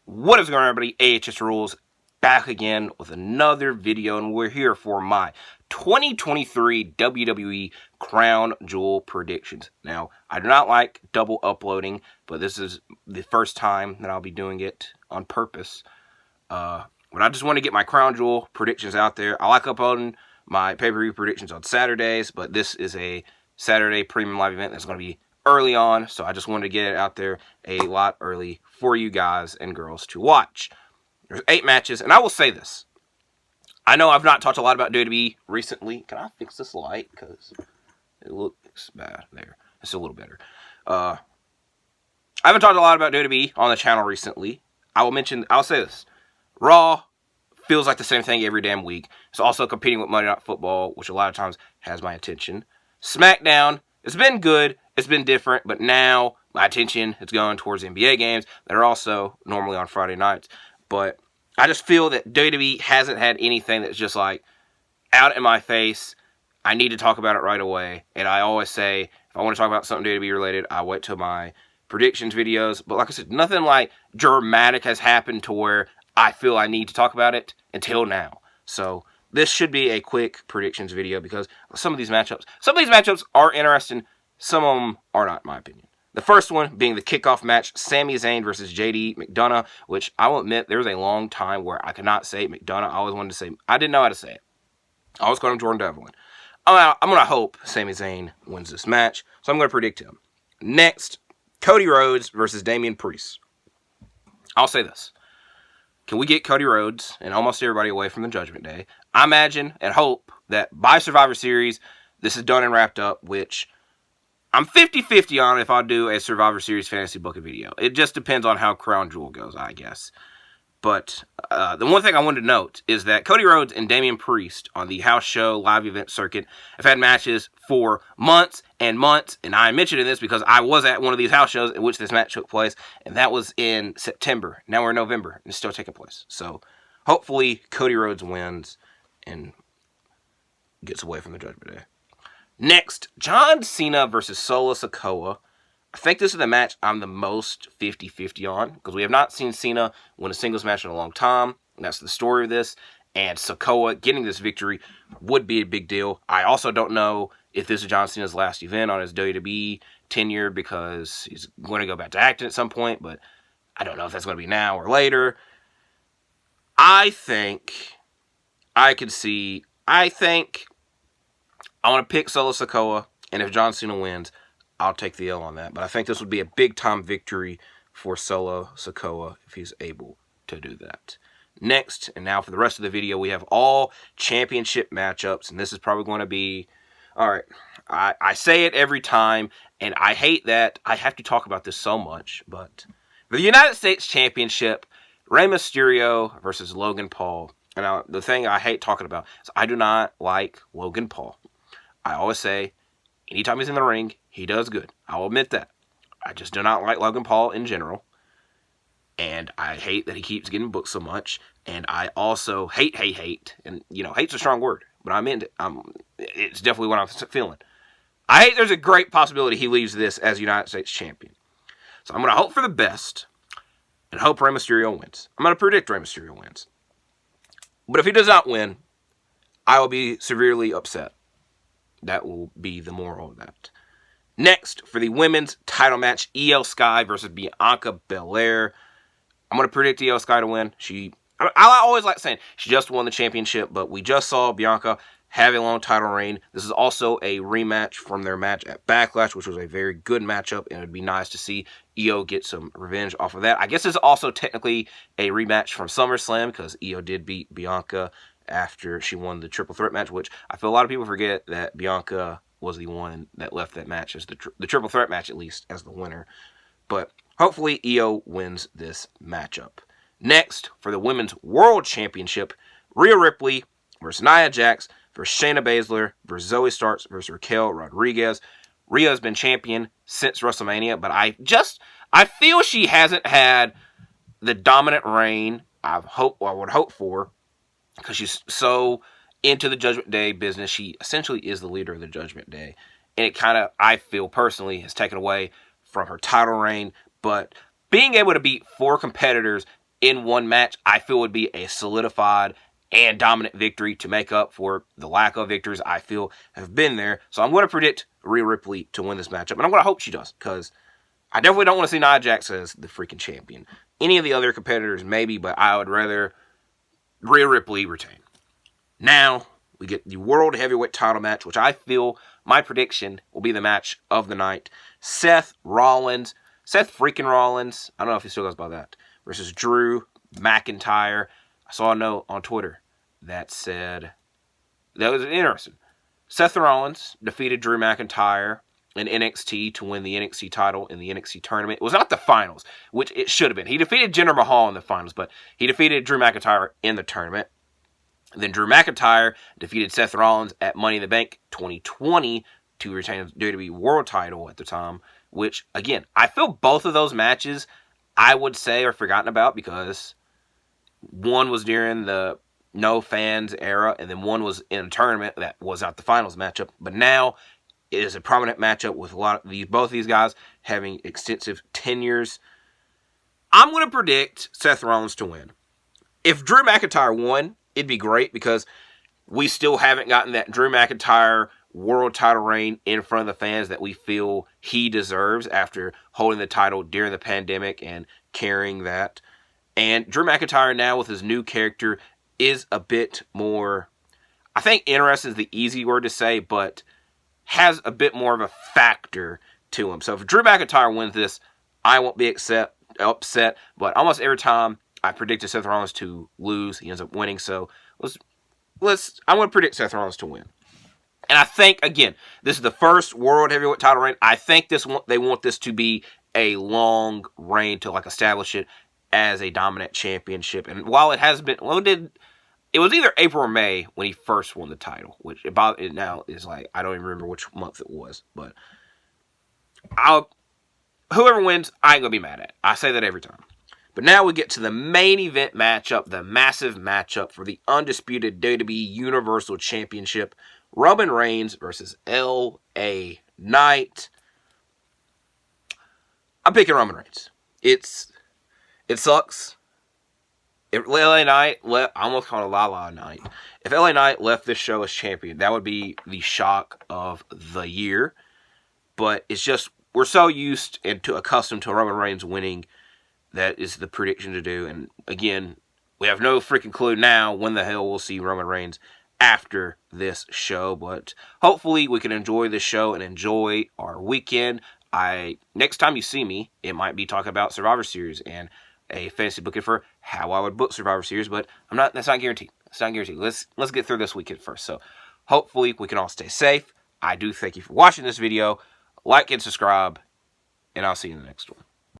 What is going on, everybody? AHS Rules back again with another video, and we're here for my 2023 WWE Crown Jewel predictions. Now, I do not like double uploading, but this is the first time that I'll be doing it on purpose. But I just want to get my Crown Jewel predictions out there. I like uploading my pay-per-view predictions on Saturdays, but this is a Saturday premium live event that's going to be early on, so I just wanted to get it out there a lot early for you guys and girls to watch. There's 8 matches, and I will say this. I know I've not talked a lot about WWE recently. Can I fix this light? Because it looks bad there. It's a little better. I haven't talked a lot about WWE on the channel recently. I'll say this. Raw feels like the same thing every damn week. It's also competing with Monday Night Football, which a lot of times has my attention. SmackDown, it's been good. It's been different, but now my attention is going towards NBA games that are also normally on Friday nights. But I just feel that WWE hasn't had anything that's just like out in my face. I need to talk about it right away. And I always say, if I want to talk about something WWE related, I wait till my predictions videos. But like I said, nothing like dramatic has happened to where I feel I need to talk about it until now. So this should be a quick predictions video because some of these matchups are interesting. Some of them are not, in my opinion. The first one being the kickoff match, Sami Zayn versus JD McDonough, which I will admit there was a long time where I could not say McDonough. I always wanted to say, I didn't know how to say it. I always called him Jordan Devlin. I'm going to hope Sami Zayn wins this match, so I'm going to predict him. Next, Cody Rhodes versus Damian Priest. I'll say this. Can we get Cody Rhodes and almost everybody away from the Judgment Day? I imagine and hope that by Survivor Series, this is done and wrapped up, which I'm 50-50 on if I'll do a Survivor Series fantasy booking video. It just depends on how Crown Jewel goes, I guess. But the one thing I wanted to note is that Cody Rhodes and Damian Priest on the house show live event circuit have had matches for months and months. And I mentioned this because I was at one of these house shows in which this match took place. And that was in September. Now we're in November and it's still taking place. So hopefully Cody Rhodes wins and gets away from the Judgment Day. Next, John Cena versus Solo Sikoa. I think this is the match I'm the most 50-50 on because we have not seen Cena win a singles match in a long time. And that's the story of this. And Sikoa getting this victory would be a big deal. I also don't know if this is John Cena's last event on his WWE tenure because he's going to go back to acting at some point. But I don't know if that's going to be now or later. I want to pick Solo Sikoa, and if John Cena wins, I'll take the L on that. But I think this would be a big-time victory for Solo Sikoa if he's able to do that. Next, and now for the rest of the video, we have all championship matchups, and this is probably going to be... Alright, I say it every time, and I hate that I have to talk about this so much, but for the United States Championship, Rey Mysterio versus Logan Paul. And now, the thing I hate talking about is I do not like Logan Paul. I always say, anytime he's in the ring, he does good. I'll admit that. I just do not like Logan Paul in general. And I hate that he keeps getting booked so much. And I also hate. And, hate's a strong word. But I'm into it. It's definitely what I'm feeling. I hate there's a great possibility he leaves this as United States champion. So I'm going to hope for the best. And hope Rey Mysterio wins. I'm going to predict Rey Mysterio wins. But if he does not win, I will be severely upset. That will be the moral of that. Next, for the women's title match, Iyo Sky versus Biancia Bel-Air. I'm going to predict Iyo Sky to win. I always like saying she just won the championship, but we just saw Bianca have a long title reign. This is also a rematch from their match at Backlash, which was a very good matchup, and it would be nice to see Iyo get some revenge off of that. I guess it's also technically a rematch from SummerSlam because Iyo did beat Bianca after she won the triple threat match, which I feel a lot of people forget that Bianca was the one that left that match as the triple threat match, at least, as the winner. But hopefully Iyo wins this matchup. Next, for the Women's World Championship, Rhea Ripley versus Nia Jax versus Shayna Baszler versus Zoe Starks versus Raquel Rodriguez. Rhea has been champion since WrestleMania, but I feel she hasn't had the dominant reign I would hope for, because she's so into the Judgment Day business. She essentially is the leader of the Judgment Day. And it kind of, I feel personally, has taken away from her title reign. But being able to beat 4 competitors in one match, I feel would be a solidified and dominant victory to make up for the lack of victories I feel have been there. So I'm going to predict Rhea Ripley to win this matchup, and I'm going to hope she does, because I definitely don't want to see Nia Jax as the freaking champion. Any of the other competitors, maybe, but I would rather Rhea Ripley retain. Now, we get the World Heavyweight title match, which I feel, my prediction, will be the match of the night. Seth Rollins, I don't know if he still goes by that, versus Drew McIntyre. I saw a note on Twitter that said, that was interesting. Seth Rollins defeated Drew McIntyre in NXT to win the NXT title in the NXT tournament. It was not the finals, which it should have been. He defeated Jinder Mahal in the finals, but he defeated Drew McIntyre in the tournament. Then Drew McIntyre defeated Seth Rollins at Money in the Bank 2020 to retain the WWE World title at the time, which, again, I feel both of those matches, I would say, are forgotten about, because one was during the no fans era, and then one was in a tournament that was not the finals matchup. But now it is a prominent matchup with both these guys having extensive tenures. I'm going to predict Seth Rollins to win. If Drew McIntyre won, it'd be great, because we still haven't gotten that Drew McIntyre world title reign in front of the fans that we feel he deserves after holding the title during the pandemic and carrying that. And Drew McIntyre now with his new character is a bit more, I think interesting is the easy word to say, but has a bit more of a factor to him. So if Drew McIntyre wins this, I won't be upset, but almost every time I predicted Seth Rollins to lose, he ends up winning. So I'm going to predict Seth Rollins to win. And I think, again, this is the first World Heavyweight title reign. I think they want this to be a long reign to establish it as a dominant championship. And while it has been, it was either April or May when he first won the title, which about it now is I don't even remember which month it was. But whoever wins, I ain't gonna be mad at. I say that every time. But now we get to the main event matchup, the massive matchup for the undisputed WWE Universal Championship. Roman Reigns versus L.A. Knight. I'm picking Roman Reigns. It sucks. If LA Knight I almost call it LA Knight. If LA Knight left this show as champion, that would be the shock of the year. But it's just, we're so used and accustomed to Roman Reigns winning. That is the prediction to do. And again, we have no freaking clue now when the hell we'll see Roman Reigns after this show. But hopefully we can enjoy this show and enjoy our weekend. Next time you see me, it might be talking about Survivor Series and a fantasy booking for how I would book Survivor Series, but that's not guaranteed. It's not guaranteed. Let's get through this weekend first. So hopefully we can all stay safe. I do thank you for watching this video. Like and subscribe, and I'll see you in the next one.